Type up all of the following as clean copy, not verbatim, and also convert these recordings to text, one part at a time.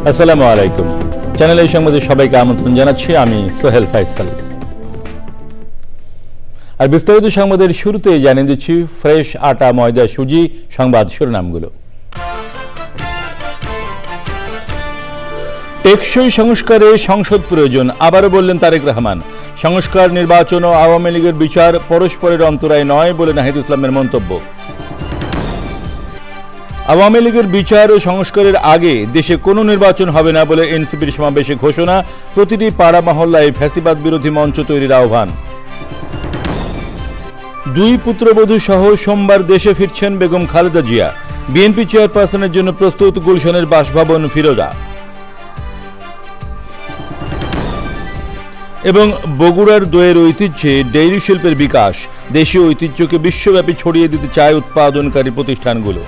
আসসালামু আলাইকুম। চ্যানেল এই সংবাদে সবাইকে আমন্ত্রণ জানাচ্ছি, আমি সোহেল ফাইসাল। আর বিস্তারিত সংবাদের শুরুতেই জানিয়ে দিচ্ছি ফ্রেশ আটা, ময়দা, সুজি সংবাদ শিরোনামগুলো। টেকসই সংস্কারে সংসদ প্রয়োজন, আবারও বললেন তারেক রহমান। সংস্কার, নির্বাচন ও আওয়ামী লীগের বিচার পরস্পরের অন্তরায় নয় বলে নাহিদ ইসলামের মন্তব্য। আওয়ামী লীগের বিচার ও সংস্কারের আগে দেশে কোনো নির্বাচন হবে না বলে এনসিপির সমাবেশে ঘোষণা। প্রতিটি পাড়া মহল্লায় ফ্যাসিবাদ বিরোধী মঞ্চ তৈরির আহ্বান। দুই পুত্রবধূ সহ সোমবার দেশে ফিরছেন বেগম খালেদা জিয়া। বিএনপি চেয়ারপারসনের জন্য প্রস্তুত গুলশানের বাসভবন ফিরোজা। এবং বগুড়ার দইয়ের ঐতিহ্যে ডেইরি শিল্পের বিকাশ। দেশীয় ঐতিহ্যকে বিশ্বব্যাপী ছড়িয়ে দিতে চায় উৎপাদনকারী প্রতিষ্ঠানগুলো।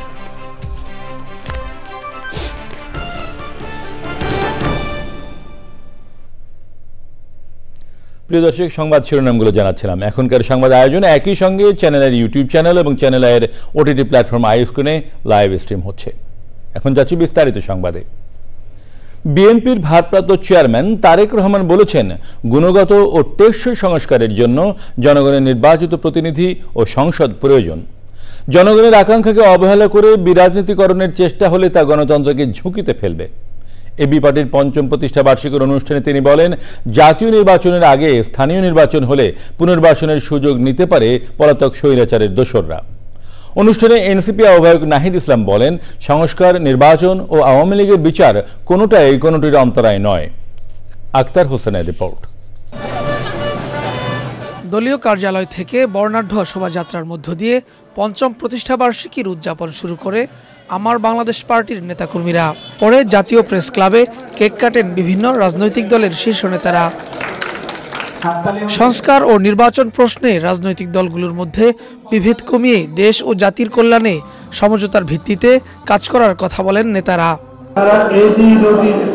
প্রিয় দর্শক, সংবাদ শিরোনামগুলো জানাচ্ছিলাম। এখনকার সংবাদ আয়োজনে একই সঙ্গে চ্যানেলের ইউটিউব চ্যানেল এবং চ্যানেলের ওটিটি প্ল্যাটফর্ম আইস্ক্রিনে লাইভ স্ট্রিম হচ্ছে। এখন যাচ্ছি বিস্তারিত সংবাদে। বিএনপির ভারপ্রাপ্ত চেয়ারম্যান তারেক রহমান বলেছেন, গুণগত ও টেকসই সংস্কারের জন্য জনগণের নির্বাচিত প্রতিনিধি ও সংসদ প্রয়োজন। জনগণের আকাঙ্ক্ষাকে অবহেলা করে বিরাজনীতিকরণের চেষ্টা হলে তা গণতন্ত্রকে ঝুঁকিতে ফেলবে। এবি পার্টির পঞ্চম প্রতিষ্ঠা বার্ষিকীর অনুষ্ঠানে তিনি বলেন, জাতীয় নির্বাচনের আগে স্থানীয় নির্বাচন হলে পুনর্বাসনের সুযোগ নিতে পারে পলাতক স্বৈরাচারের দোসররা। অনুষ্ঠানে এনসিপি আহ্বায়ক নাহিদ ইসলাম বলেন, সংস্কার, নির্বাচন ও আওয়ামী লীগের বিচার কোনোটির অন্তরায় নয়। আক্তার হোসেনের রিপোর্ট। দলীয় কার্যালয় থেকে বর্ণাঢ্য শোভাযাত্রার মধ্য দিয়ে পঞ্চম প্রতিষ্ঠা বার্ষিকীর উদযাপন শুরু করে আমার বাংলাদেশ পার্টির নেতাকর্মীরা। পরে জাতীয় প্রেস ক্লাবে কেক কাটেন বিভিন্ন রাজনৈতিক দলের শীর্ষ নেতারা। সংস্কার ও নির্বাচন প্রশ্নে রাজনৈতিক দলগুলোর মধ্যে বিভেদ কমিয়ে দেশ ও জাতির কল্যাণে সমঝোতার ভিত্তিতে কাজ করার কথা বলেন নেতারা।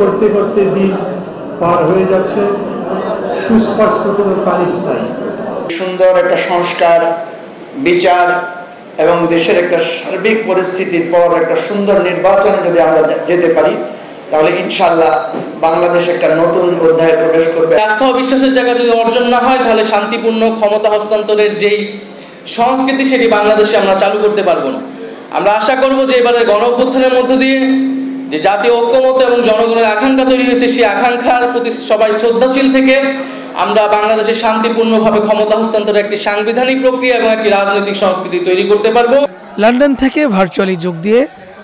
করতে করতে দিন পার হয়ে যাচ্ছে, সুস্পষ্ট কোনো তারিখ নাই। সুন্দর একটা সংস্কার, বিচার এবং দেশের একটা সার্বিক পরিস্থিতির পর একটা সুন্দর নির্বাচনে যদি আমরা যেতে পারি, তাহলে ইনশাআল্লাহ বাংলাদেশ একটা নতুন অধ্যায়ে প্রবেশ করবে। আস্থা ও বিশ্বাসের জায়গা যদি অর্জন না হয়, তাহলে শান্তিপূর্ণ ক্ষমতা হস্তান্তরের যেই সংস্কৃতি, সেটি বাংলাদেশে আমরা চালু করতে পারবো না। আমরা আশা করব যে এবারে গণ অভ্যুত্থানের মধ্য দিয়ে যে জাতীয় ঐক্যমত্য এবং জনগণের আকাঙ্ক্ষা তৈরি হয়েছে, সেই আকাঙ্ক্ষার প্রতি সবাই শ্রদ্ধাশীল থেকে আমরা বাংলাদেশে শান্তিপূর্ণভাবে ক্ষমতা হস্তান্তরের একটি সাংবিধানিক প্রক্রিয়া এবং একটি রাজনৈতিক সংস্কৃতি তৈরি করতে পারবো। লন্ডন থেকে ভার্চুয়ালি যোগ দিয়ে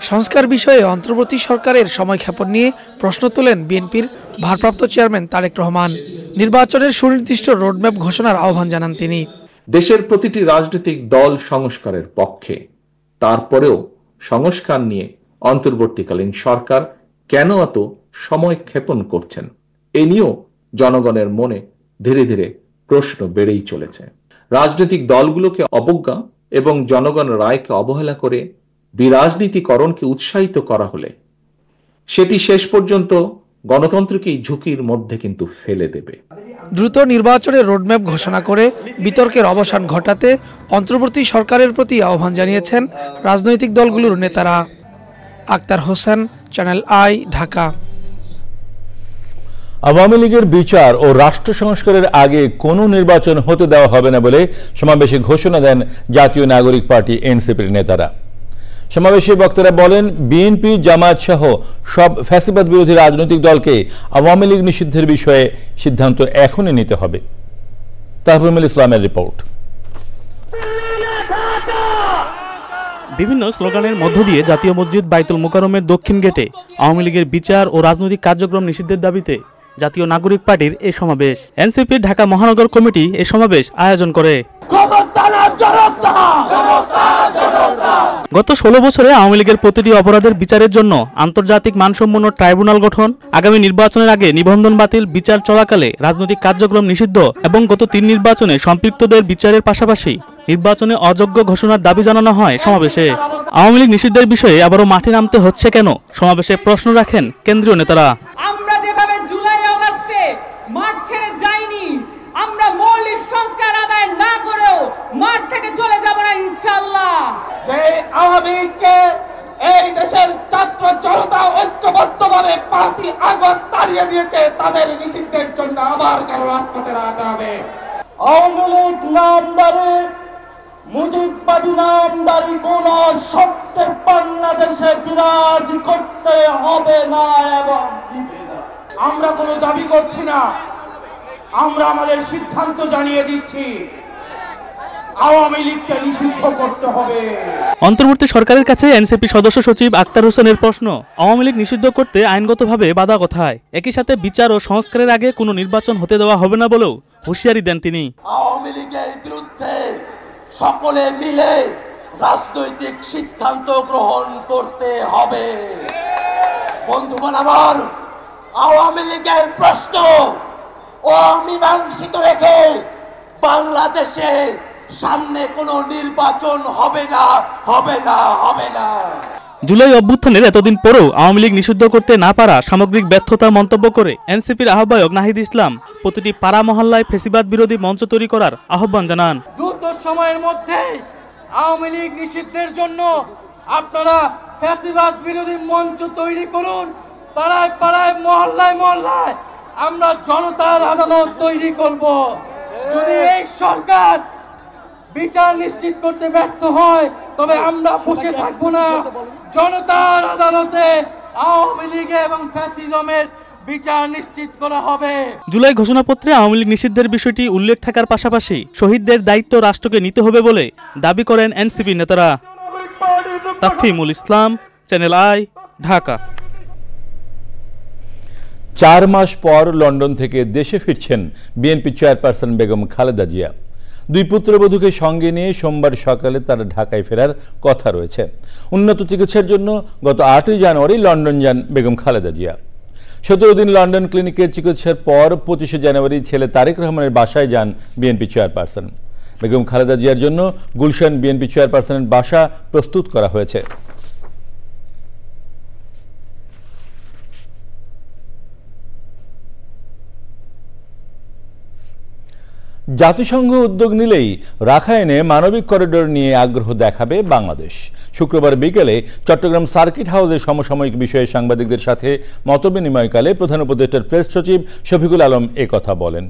সংস্কার বিষয়ে অন্তর্বর্তী সরকারের সময়ক্ষেপণ নিয়ে প্রশ্ন তোলেন বিএনপির ভারপ্রাপ্ত চেয়ারম্যান তারেক রহমান। নির্বাচনের সুনির্দিষ্ট রোডম্যাপ ঘোষণার আহ্বান জানান তিনি। দেশের প্রতিটি রাজনৈতিক দল সংস্কারের পক্ষে, তারপরেও সংস্কার নিয়ে অন্তর্বর্তীকালীন সরকার কেন এত সময় ক্ষেপণ করছেন, এ নিয়েও জনগণের মনে ধীরে ধীরে প্রশ্ন বেড়েই চলেছে। রাজনৈতিক দলগুলোকে অবজ্ঞা এবং জনগণের রায়কে অবহেলা করে বিরাজনীতিকরণকে উৎসাহিত করা হলে সেটি শেষ পর্যন্ত গণতন্ত্রকেই ঝুঁকির মধ্যে কিন্তু ফেলে দেবে। দ্রুত নির্বাচনের রোডম্যাপ ঘোষণা করে বিতর্কের অবসান ঘটাতে অন্তর্বর্তী সরকারের প্রতি আহ্বান জানিয়েছেন রাজনৈতিক দলগুলোর নেতারা। Akhtar Hossain, Channel I, Dhaka. আওয়ামী লীগের বিচার ও রাষ্ট্র সংস্কারের আগে কোনো নির্বাচন হতে দেওয়া হবে না বলে সমাবেশে ঘোষণা দেন জাতীয় নাগরিক পার্টি এনসিপির নেতারা। সমাবেশে বক্তারা বলেন, বিএনপি, জামায়াত সহ সব ফ্যাসিবাদ বিরোধী রাজনৈতিক দলকে আওয়ামী লীগ নিষিদ্ধের বিষয়ে সিদ্ধান্ত এখনই নিতে হবে। তাহমিল ইসলামের রিপোর্ট। বিভিন্ন স্লোগানের মধ্য দিয়ে জাতীয় মসজিদ বাইতুল মোকাররমের দক্ষিণ গেটে আওয়ামী লীগের বিচার ও রাজনৈতিক কার্যক্রম নিষিদ্ধের দাবিতে জাতীয় নাগরিক পার্টির এই সমাবেশ। এনসিপির ঢাকা মহানগর কমিটি এই সমাবেশ আয়োজন করে। গত 16 বছরে আওয়ামী লীগের প্রতিটি অপরাধের বিচারের জন্য আন্তর্জাতিক মানসম্পন্ন ট্রাইব্যুনাল গঠন, আগামী নির্বাচনের আগে নিবন্ধন বাতিল, বিচার চলাকালে রাজনৈতিক কার্যক্রম নিষিদ্ধ এবং গত 3 নির্বাচনে সম্পৃক্তদের বিচারের পাশাপাশি নির্বাচনে অযোগ্য ঘোষণার দাবি জানানো হয় সমাবেশে। আওয়ামী লীগ নিষিদ্ধের বিষয়ে আবারও মাঠে নামতে হচ্ছে কেন, সমাবেশে প্রশ্ন রাখেন কেন্দ্রীয় নেতারা। আমরা যেভাবে জুলাই আগস্টে মাঠ ছেড়ে যাইনি, আমরা মৌলিক সংস্কার আদায় না করেও মাঠ থেকে চলে যাব না ইনশাআল্লাহ। যে আওয়ামী লীগকে এই দেশের ছাত্র জনতা ঐক্যবদ্ধ যেভাবে 5ই আগস্ট তাড়িয়ে দিয়েছে তাদের নিষিদ্ধের জন্য আবার কেন রাজপথে দাঁড়াতে হবে? আওয়ামী লীগ নামদারি মুজিববাদী নামদারি কোন সত্যে বাংলাদেশে বিরাজ করতে হবে না এবং দিবে না। আমরা কোনো দাবি করছি না, আমরা আমাদের সিদ্ধান্ত জানিয়ে দিচ্ছি, আওয়ামী লীগকে নিষিদ্ধ করতে হবে। অন্তর্বর্তী সরকারের কাছে এনসিপি সদস্য সচিব আক্তার হোসেনের প্রশ্ন, আওয়ামী লীগ নিষিদ্ধ করতে আইনগতভাবে বাধা কোথায়? একই সাথে বিচার ও সংস্কারের আগে কোনো নির্বাচন হতে দেওয়া হবে না বলেও হুঁশিয়ারি দেন তিনি। আওয়ামী লীগের বিরুদ্ধে সকলে মিলে রাজনৈতিক সিদ্ধান্ত গ্রহণ করতে হবে। বন্ধুগণ আমার, আওয়ামী লীগের প্রশ্ন অমীমাংসিত রেখে বাংলাদেশে সামনে কোনো নির্বাচন হবে না, হবে না, হবে না। জুলাই অভ্যুত্থানের এতদিন পরেও আওয়ামী লীগ নিষিদ্ধ করতে না পারা সামগ্রিক ব্যর্থতা মন্তব্য করে এনসিপির আহ্বায়ক নাহিদ ইসলাম প্রতিটি পাড়া মহল্লায় ফ্যাসিবাদ বিরোধী মঞ্চ তৈরি করার আহ্বান জানান। দ্রুত সময়ের মধ্যে আওয়ামী লীগ নিষিদ্ধের জন্য আপনারা ফ্যাসিবাদ বিরোধী মঞ্চ তৈরি করুন। পাড়ায় পাড়ায় মহল্লায় মহল্লায় আমরা জনতার আদালত তৈরি করব। যদি এই সরকার বিচার নিশ্চিত করতে ব্যর্থ হয় তবে আমরা বসে থাকবো না। জনতার আদালতে আওয়ামী লীগ এবং ফ্যাসিজমের বিচার নিশ্চিত করা হবে। জুলাই ঘোষণাপত্রে আওয়ামী লীগ নিষিদ্ধের বিষয়টি উল্লেখ থাকার পাশাপাশি শহীদদের দায়িত্ব রাষ্ট্রকে নিতে হবে বলে দাবি করেন এনসিপি নেতারা। তাফহিমুল ইসলাম, চ্যানেল আই, ঢাকা। 4 মাস পর লন্ডন থেকে দেশে ফিরছেন বিএনপি চেয়ারপারসন বেগম খালেদা জিয়া। 2 পুত্রবধূকে সঙ্গে নিয়ে সোমবার সকালে তার ঢাকায় ফেরার কথা রয়েছে। উন্নত চিকিৎসার জন্য গত 8ই জানুয়ারি লন্ডন যান বেগম খালেদা জিয়া। 17 দিন লন্ডন ক্লিনিকে চিকিৎসার পর 25শে জানুয়ারি ছেলে তারেক রহমানের বাসায় যান বিএনপি চেয়ারপারসন। বেগম খালেদা জিয়ার জন্য গুলশান বিএনপি চেয়ারপারসনের বাসা প্রস্তুত করা হয়েছে। জাতিসংঘ উদ্যোগ নিলেই রাখাইনে মানবিক করিডোর নিয়ে আগ্রহ দেখাবে বাংলাদেশ। শুক্রবার বিকেলে চট্টগ্রাম সার্কিট হাউসে সমসাময়িক বিষয়ে সাংবাদিকদের সাথে মতবিনিময়কালে প্রধান উপদেষ্টার প্রেস সচিব শফিকুল আলম কথা বলেন।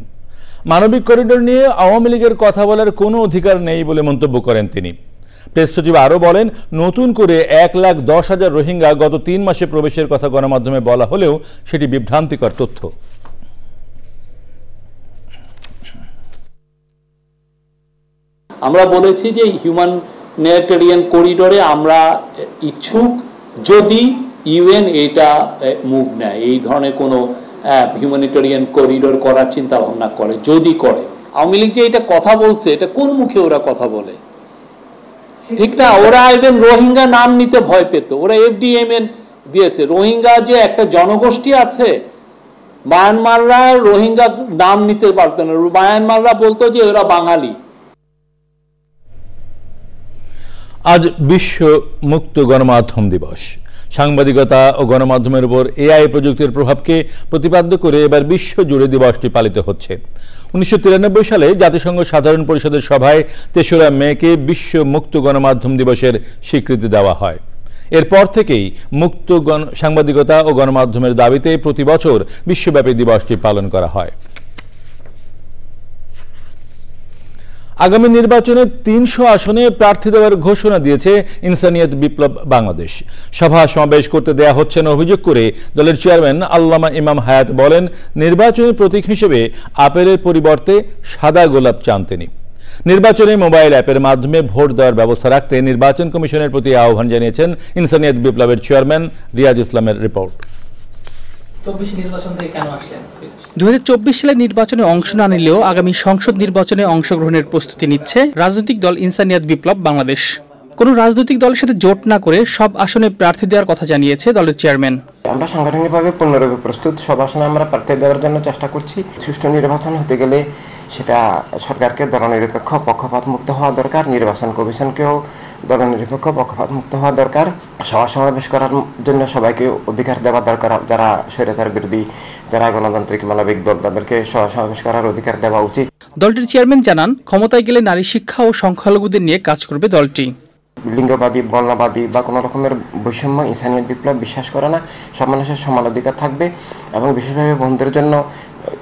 মানবিক করিডোর নিয়ে আওয়ামী লীগের কথা বলার কোনো অধিকার নেই বলে মন্তব্য করেন তিনি। প্রেস সচিব আরও বলেন, নতুন করে 1,10,000 রোহিঙ্গা গত 3 মাসে প্রবেশের কথা গণমাধ্যমে বলা হলেও সেটি বিভ্রান্তিকর তথ্য। আমরা বলেছি যে হিউম্যানিটেরিয়ান করিডোরে আমরা ইচ্ছুক যদি ইউএন এটা মুভ নেয়, এই ধরনের কোনো হিউম্যানিটেরিয়ান করিডোর করার চিন্তা ভাবনা করে, যদি করে। আওয়ামী লীগ যে এটা কথা বলছে, এটা কোন মুখে ওরা কথা বলে? ঠিক না, ওরা ইভেন রোহিঙ্গা নাম নিতে ভয় পেত, ওরা FDMN দিয়েছে। রোহিঙ্গা যে একটা জনগোষ্ঠী আছে, মায়ানমাররা রোহিঙ্গা নাম নিতে পারত না, মায়ানমাররা বলতো যে ওরা বাঙালি। আজ বিশ্ব মুক্ত গণমাধ্যম দিবস। সাংবাদিকতা ও গণমাধ্যমের উপর AI প্রযুক্তির প্রভাবকে প্রতিপাদ্য করে এবার বিশ্ব জুড়ে দিবসটি পালিত হচ্ছে। 1993 সালে জাতিসংঘ সাধারণ পরিষদের সভায় 3রা মেকে বিশ্ব মুক্ত গণমাধ্যম দিবসের স্বীকৃতি দেওয়া হয়। এরপর থেকেই মুক্ত সাংবাদিকতা ও গণমাধ্যমের দাবিতে প্রতি বছর বিশ্বব্যাপী দিবসটি পালন করা হয়। আগামী নির্বাচনে 300 আসনে প্রার্থী দেওয়ার ঘোষণা দিয়েছে ইনসানিয়ত বিপ্লব বাংলাদেশ। সভা সমাবেশ করতে দেয়া হচ্ছে না অভিযোগ করে দলের চেয়ারম্যান আল্লামা ইমাম হায়াত বলেন, নির্বাচনী প্রতীক হিসেবে আপেলের পরিবর্তে সাদা গোলাপ চান তিনি। নির্বাচনে মোবাইল অ্যাপের মাধ্যমে ভোট দেওয়ার ব্যবস্থা রাখতে নির্বাচন কমিশনের প্রতি আহ্বান জানিয়েছেন ইনসানিয়ত বিপ্লবের চেয়ারম্যান রিয়াজ ইসলামের রিপোর্ট। 2024 সালের নির্বাচনে অংশ না নিলেও আগামী সংসদ নির্বাচনে অংশগ্রহণের প্রস্তুতি নিচ্ছে রাজনৈতিক দল ইনসানিয়ত বিপ্লব বাংলাদেশ। কোনো রাজনৈতিক দলের সাথে জোট না করে সব আসনে প্রার্থী দেওয়ার কথা জানিয়েছে দলের চেয়ারম্যান। আমরা সাংগঠনিকভাবে পূর্ণরূপে প্রস্তুত, সব আসনে আমরা প্রার্থী দেওয়ার জন্য চেষ্টা করছি। সুষ্ঠু নির্বাচন হতে গেলে সেটা সরকারকে দলনিরপেক্ষ পক্ষপাত মুক্ত হওয়া দরকার, নির্বাচন কমিশনকেও দলনিরপেক্ষ পক্ষপাত মুক্ত হওয়া দরকার। সভা সমাবেশ করার জন্য সবাইকে অধিকার দেওয়া দরকার। যারা স্বৈরাচার বিরোধী, যারা গণতান্ত্রিক মানবিক দল, তাদেরকে সভা সমাবেশ করার অধিকার দেওয়া উচিত। দলটির চেয়ারম্যান জানান, ক্ষমতায় গেলে নারী শিক্ষা ও সংখ্যালঘুদের নিয়ে কাজ করবে দলটি। লিঙ্গবাদী, বর্ণবাদী বা কোনো রকমের বৈষম্য, ইনসানিয়ত বিপ্লব বিশ্বাস করে না। সব মানুষের সমান অধিকার থাকবে এবং বিশেষভাবে বোনদের জন্য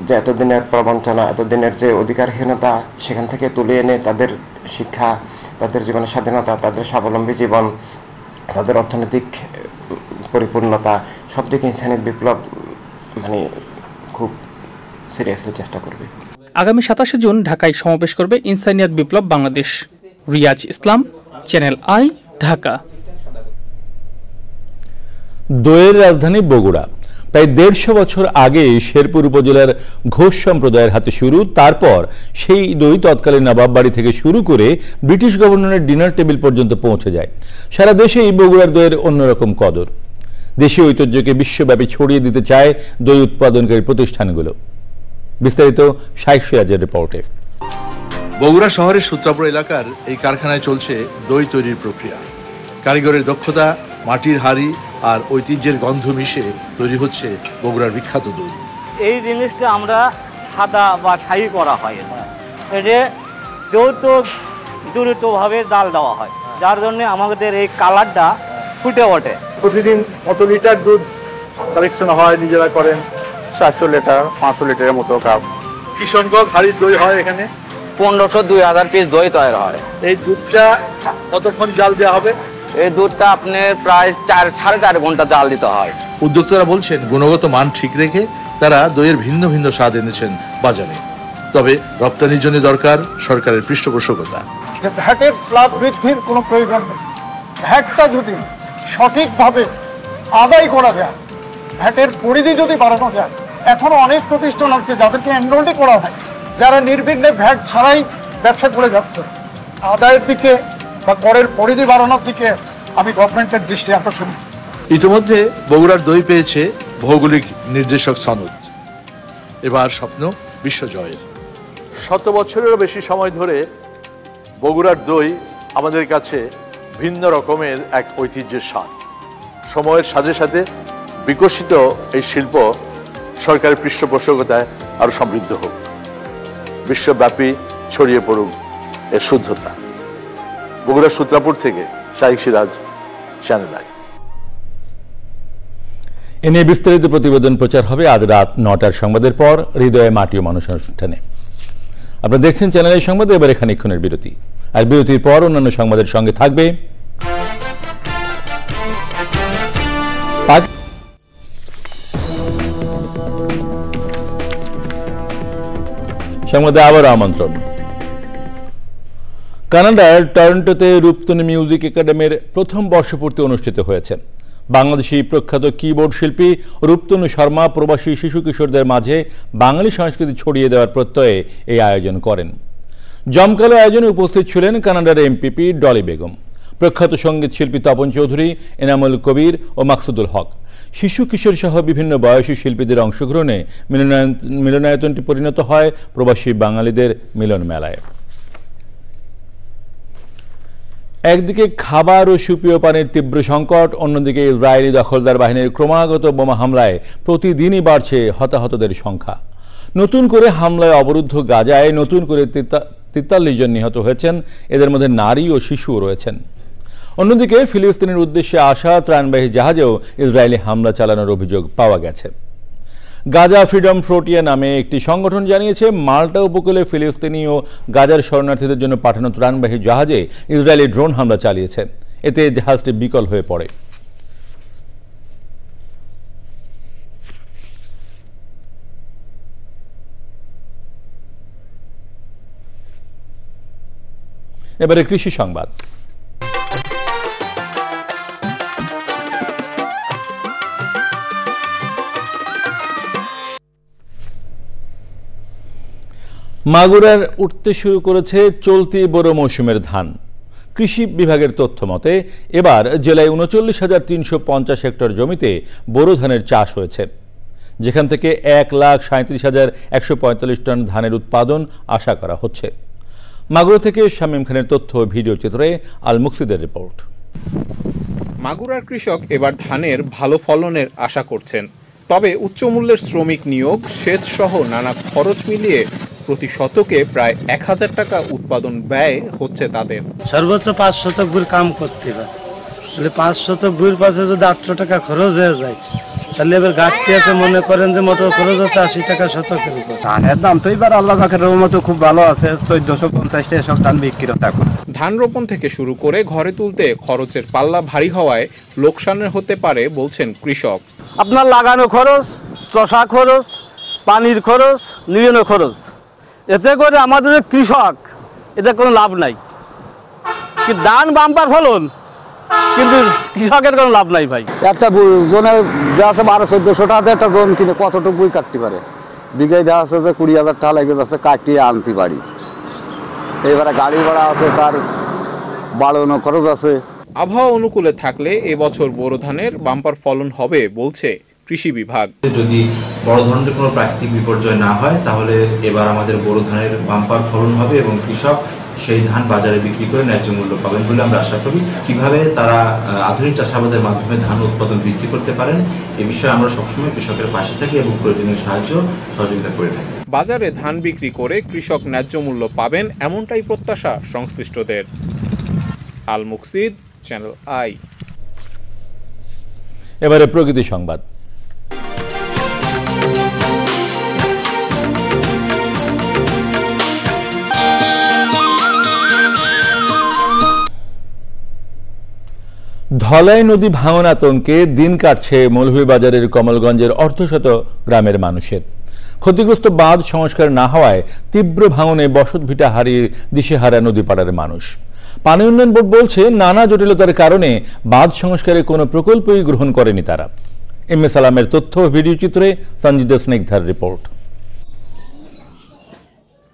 যে এতদিনের প্রবঞ্চনা, এতদিনের যে অধিকারহীনতা, সেখান থেকে তুলে এনে তাদের শিক্ষা, তাদের জীবনের স্বাধীনতা, তাদের স্বাবলম্বী জীবন, তাদের অর্থনৈতিক পরিপূর্ণতা, সব দিকে ইনসানিয়ত বিপ্লব মানে খুব সিরিয়াসলি চেষ্টা করবে। আগামী 27 জুন ঢাকায় সমাবেশ করবে ইনসানিয়ত বিপ্লব বাংলাদেশ। রিয়াজ ইসলাম, চ্যানেল আই, ঢাকা। দইয়ের রাজধানী বগুড়া। প্রায় 150 বছর আগে শেরপুর উপজেলার ঘোষ সম্প্রদায়ের হাতে শুরু, তারপর সেই দই তৎকালীন নবাব বাড়ি থেকে শুরু করে ব্রিটিশ গভর্নরের ডিনার টেবিল পর্যন্ত পৌঁছে যায়। সারা দেশে এই বগুড়ার দইয়ের অন্যরকম কদর। দেশীয় ঐতিহ্যকে বিশ্বব্যাপী ছড়িয়ে দিতে চায় দই উৎপাদনকারী প্রতিষ্ঠানগুলো। বিস্তারিত শাইখ সিরাজের রিপোর্টে। বগুড়া শহরের সূত্রাপুর এলাকার এই কারখানায় চলছে দই তৈরির প্রক্রিয়া। কারিগরের দক্ষতা, মাটির হাড়ি আর ঐতিহ্যের গন্ধ মিশে তৈরি হচ্ছে বগুড়ার বিখ্যাত দই। এই জিনিসটা আমরা সাদা বা ছাই করা হয়, এটা দ্রুতভাবে জাল দেওয়া হয়, যার জন্য আমাদের এই কালারটা ফুটে ওঠে। প্রতিদিন কত লিটার দুধ কালেকশন হয়, নিজেরা করেন? 400 লিটার 500 লিটারের মতো কাপ। কি সংখ্যক হাড়ির দই হয় এখানে? 1500-2000 পিস দই তৈরি হয়। এই দুধটা কতক্ষণ জাল দেওয়া হবে? এই দুধটা আপনার প্রায় 4-4.5 ঘন্টা জাল দিতে হয়। উদ্যোক্তারা বলছেন গুণগত মান ঠিক রেখে তারা দইয়ের ভিন্ন ভিন্ন স্বাদ এনেছেন বাজারে। তবে রপ্তানির জন্য দরকার সরকারের পৃষ্ঠপোষকতা। ভ্যাটের স্ল্যাব বৃদ্ধির কোনো প্রয়োজন নেই। ভ্যাটটা যদি সঠিকভাবে আদায় করা যায়, ভ্যাটের পরিধি যদি বাড়ানো যায়, এখনো অনেক প্রতিষ্ঠান আছে যাদেরকে এনরোলই করা হয়, যারা নির্বিঘ্নে ভ্যাট ছাড়াই ব্যবসা করে যাচ্ছে। আদায়ের দিকে বা করের পরিধি বাড়ানোর দিকে আমি গভর্নমেন্টের দৃষ্টি আকর্ষণ। ইতিমধ্যে বগুড়ার দই পেয়েছে ভৌগোলিক নির্দেশক সনদ। এবার স্বপ্ন বিশ্বজয়ের। 100 বছরেরও বেশি সময় ধরে বগুড়ার দই আমাদের কাছে ভিন্ন রকমের এক ঐতিহ্যের স্বাদ। সময়ের সাথে সাথে বিকশিত এই শিল্প সরকারের পৃষ্ঠপোষকতায় আরো সমৃদ্ধ হোক, বিশ্বব্যাপী ছড়িয়ে পড়ুক এর শুদ্ধতা। বগুড়া সূত্রাপুর থেকে শাইখ সিরাজ, চ্যানেল আই। এ নিয়ে বিস্তারিত প্রতিবেদন প্রচার হবে আজ রাত 9টার সংবাদের পর হৃদয়ে মাটি ও মানুষ অনুষ্ঠানে। আপনারা দেখছেন চ্যানেল আই সংবাদ। এবারে খানিকক্ষণের বিরতি, আর বিরতির পর অন্যান্য সংবাদের সঙ্গে থাকবে সংবাদে আবার আমন্ত্রণ। কানাডার টরন্টোতে রূপতনী মিউজিক একাডেমির প্রথম বর্ষপূর্তি অনুষ্ঠিত হয়েছে। বাংলাদেশি প্রখ্যাত কিবোর্ড শিল্পী রূপতনু শর্মা প্রবাসী শিশু কিশোরদের মাঝে বাঙালি সংস্কৃতি ছড়িয়ে দেওয়ার প্রত্যয়ে এই আয়োজন করেন। জমকালো আয়োজনে উপস্থিত ছিলেন কানাডার এমপিপি ডলি বেগম, প্রখ্যাত সঙ্গীত শিল্পী তপন চৌধুরী, এনামুল কবির ও মাকসুদুল হক। শিশু কিশোর সহ বিভিন্ন বয়সী শিল্পীদের অংশগ্রহণে মিলনায়তনটি পরিণত হয় প্রবাসী বাঙালিদের মিলন মেলায়। একদিকে খাবার ও সুপেয় পানির তীব্র সংকট, অন্যদিকে ইসরায়েলি দখলদার বাহিনীর ক্রমাগত বোমা হামলায় প্রতিদিনই বাড়ছে হতাহতদের সংখ্যা। নতুন করে হামলায় অবরুদ্ধ গাজায় নতুন করে 43 জন নিহত হয়েছেন, এদের মধ্যে নারী ও শিশুও রয়েছেন। অন্যদিকে ফিলিস্তিনের উদ্দেশ্যে আসা ত্রাণবাহী জাহাজেও ইসরায়েলি হামলা চালানোর অভিযোগ পাওয়া গেছে। গাজা ফ্রিডম ফ্রন্টিয়ার নামে একটি সংগঠন জানিয়েছে, মাল্টা উপকূলে ফিলিস্তিনি ও গাজার শরণার্থীদের জন্য পাঠানো ত্রাণবাহী জাহাজে ইসরায়েলি ড্রোন হামলা চালিয়েছে। এতে জাহাজটি বিকল হয়ে পড়ে। এবারে কৃষি সংবাদ। মাগুরার উঠতে শুরু করেছে চলতি বোরো মৌসুমের ধান। কৃষি বিভাগের তথ্য মতে এবার জেলায় 39,350 হেক্টর জমিতে বোরো ধানের চাষ হয়েছে, যেখান থেকে 1,37,145 টন ধানের উৎপাদন আশা করা হচ্ছে। মাগুরা থেকে শামীম খানের তথ্য, ভিডিও চিত্রে আল মুকসিদের রিপোর্ট। মাগুরার কৃষক এবার ধানের ভালো ফলনের আশা করছেন, তবে উচ্চ মূল্যের শ্রমিক নিয়োগ, সেচ সহ নানা খরচ মিলিয়ে প্রতি শতকে প্রায় 1000 টাকা উৎপাদন ব্যয় হচ্ছে তাদের। সর্বোচ্চ 5 শতক গুড় কাম করতে হবে, তাহলে 5 শতক গুড় পাশে যদি 800 টাকা খরচ হয়ে যায়, তাহলে এবার ঘাটতি আছে। মনে করেন যে মোটর খরচ হচ্ছে 80 টাকা শতকের উপর। ধানের দাম তো এবার আল্লাহ পাকের রহমতে খুব ভালো আছে, 1450 টাকা সব টান বিক্রি হতে এখন। ধান রোপণ থেকে শুরু করে ঘরে তুলতে খরচের পাল্লা ভারী হওয়ায় লোকসানের হতে পারে বলছেন কৃষক। আপনার লাগানো খরচ, চষা খরচ, পানির খরচ, নিয়নের খরচ, এতে করে আমাদের যে কৃষক এতে কোনো লাভ নাই। কি ধান বাম্পার ফলন, কিন্তু কৃষকের কোনো লাভ নাই ভাই। একটা জোনে যা আছে 1200-1400 টাকা একটা জোন কিনে কতটুকু বই কাটতে পারে? বিঘায় দেওয়া আছে যে 20,000 টাকা লেগে যাচ্ছে কাটিয়ে আনতে পারি। এবারে গাড়ি ভাড়া আছে, তার বাড়ানো খরচ আছে। আবহাওয়া অনুকূলে থাকলে এবছর বোরো ধানের বাম্পার ফলন হবে বলছে কৃষি বিভাগ। যদি বড় ধরনের কোনো প্রাকৃতিক বিপর্যয় না হয় তাহলে এবার আমাদের বোরো ধানের বাম্পার ফলন হবে এবং কৃষক সেই ধান বাজারে বিক্রি করে ন্যায্য মূল্য পাবেন বলে আমরা আশা করি। কিভাবে তারা আধুনিক চাষাবাদের মাধ্যমে ধান উৎপাদন বৃদ্ধি করতে পারেন এ বিষয়ে আমরা সবসময় কৃষকের পাশে থাকি এবং প্রয়োজনীয় সাহায্য সহযোগিতা করে থাকি। বাজারে ধান বিক্রি করে কৃষক ন্যায্য মূল্য পাবেন এমনটাই প্রত্যাশা সংশ্লিষ্টদের। আল মুকসিদ, চ্যানেল আই। এবারে প্রকৃতি সংবাদ। ধলাই নদী ভাঙন আতঙ্কে দিন কাটছে মৌলভীবাজারের কমলগঞ্জের অর্ধশত গ্রামের মানুষের। ক্ষতিগ্রস্ত বাঁধ সংস্কার না হওয়ায় তীব্র ভাঙনে বসতভিটা হারিয়ে দিশেহারা নদীপাড়ার মানুষ। পানি উন্নয়ন বোর্ড বলছে নানা জটিলতার কারণে বাঁধ সংস্কারে কোনো প্রকল্পই গ্রহণ করেনি তারা। এম এ সালামের তথ্য ভিডিও চিত্রে সঞ্জিদা স্নিগ্ধার রিপোর্ট।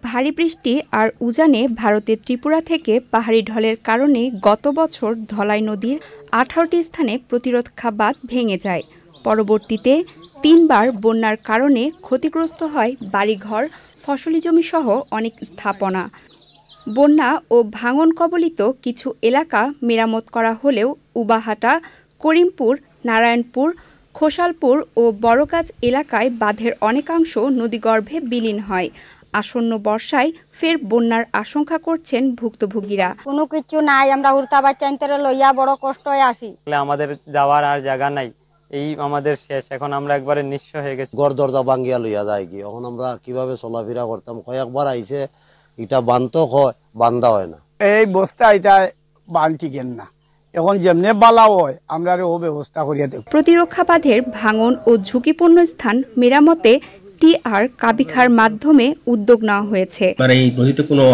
ভারী বৃষ্টি আর উজানে ভারতের ত্রিপুরা থেকে পাহাড়ি ঢলের কারণে গত বছর ধলাই নদীর 18টি স্থানে প্রতিরক্ষা বাঁধ ভেঙে যায়। পরবর্তীতে 3 বার বন্যার কারণে ক্ষতিগ্রস্ত হয় বাড়িঘর, ফসলি জমি সহ অনেক স্থাপনা। বন্যা ও ভাঙন কবলিত কিছু এলাকা মেরামত করা হলেও উবাহাটা, করিমপুর, নারায়ণপুর, খোসালপুর ও বড়গাছ এলাকায় বাঁধের অনেকাংশ নদীগর্ভে বিলীন হয়। আসন্ন বর্ষায় ফের বন্যার আশঙ্কা করছেন ভুক্তভোগীরা। কোনো কিছু নাই, আমরা উড়তা বাচ্চা লইয়া বড় কষ্ট হয়ে আসি। আমাদের যাওয়ার আর জায়গা নাই, এই আমাদের শেষ। এখন আমরা একবারে নিঃস্ব হয়ে গেছি। গড় দরজা ভাঙ্গিয়া লইয়া যায় কি, এখন আমরা কিভাবে চলাফেরা করতাম? কয়েকবার আইছে, এটা বানতো হয়, বান্ধা হয় না। এই বস্তা এটা বানটি গেন না, এখন যেমনে বালা হয় আমরা ও ব্যবস্থা করিয়া দেব। প্রতিরক্ষা বাঁধের ভাঙন ও ঝুঁকিপূর্ণ স্থান মেরামতে টিআর কাবিখার মাধ্যমে উদ্যোগ নেওয়া হয়েছে। এই নদীতে কোনো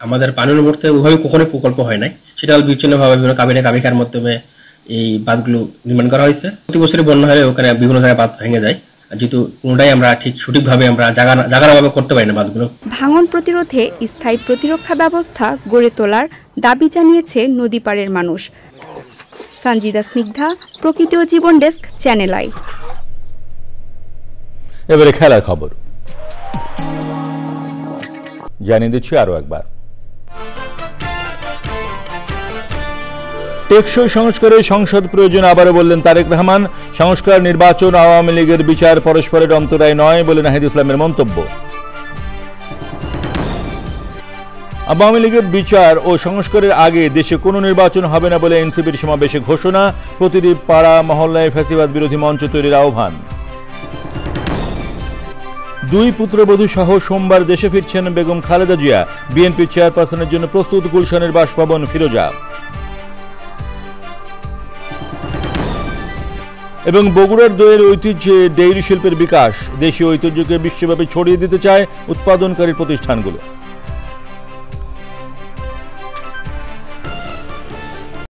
আমাদের পানি অনুবর্তে ওইভাবে কখনোই প্রকল্প হয় নাই, সেটা বিচ্ছিন্নভাবে বিভিন্ন কাবিখার মাধ্যমে এই বাঁধগুলো নির্মাণ করা হয়েছে। প্রতি বছরই বন্যা হলে ওখানে বিভিন্ন জায়গায় বাঁধ ভেঙে যায়, যেহেতু কোনোটাই আমরা ঠিক সঠিকভাবে আমরা জায়গাভাবে করতে পারি না বাঁধগুলো। ভাঙন প্রতিরোধে স্থায়ী প্রতিরক্ষা ব্যবস্থা গড়ে তোলার দাবি জানিয়েছে নদীপাড়ের মানুষ। সঞ্জিদা স্নিগ্ধা, প্রকৃতি ও জীবন ডেস্ক, চ্যানেল আই। এবারে খেলার খবর জানিয়ে দিচ্ছি আরো একবার। টেকসই সংস্কারে সংসদ প্রয়োজন আবারও বললেন তারেক রহমান। সংস্কার, নির্বাচন, আওয়ামী লীগের বিচার পরস্পরের অন্তরায় নয় বলে নাহিদ ইসলামের মন্তব্য। আওয়ামী লীগের বিচার ও সংস্কারের আগে দেশে কোনো নির্বাচন হবে না বলে এনসিপির সমাবেশে ঘোষণা। প্রতিটি পাড়া মহল্লায় ফ্যাসিবাদ বিরোধী মঞ্চ তৈরির আহ্বান। 2 পুত্রবধূ সহ সোমবার দেশে ফিরছেন বেগম খালেদা জিয়া। বিএনপি চেয়ারপারসনের জন্য প্রস্তুত গুলশানের বাসভবন ফিরোজা। এবং বগুড়ার দইয়ের ঐতিহ্যে ডেইরি শিল্পের বিকাশ। দেশীয় ঐতিহ্যকে বিশ্বব্যাপী ছড়িয়ে দিতে চায় উৎপাদনকারী প্রতিষ্ঠানগুলো।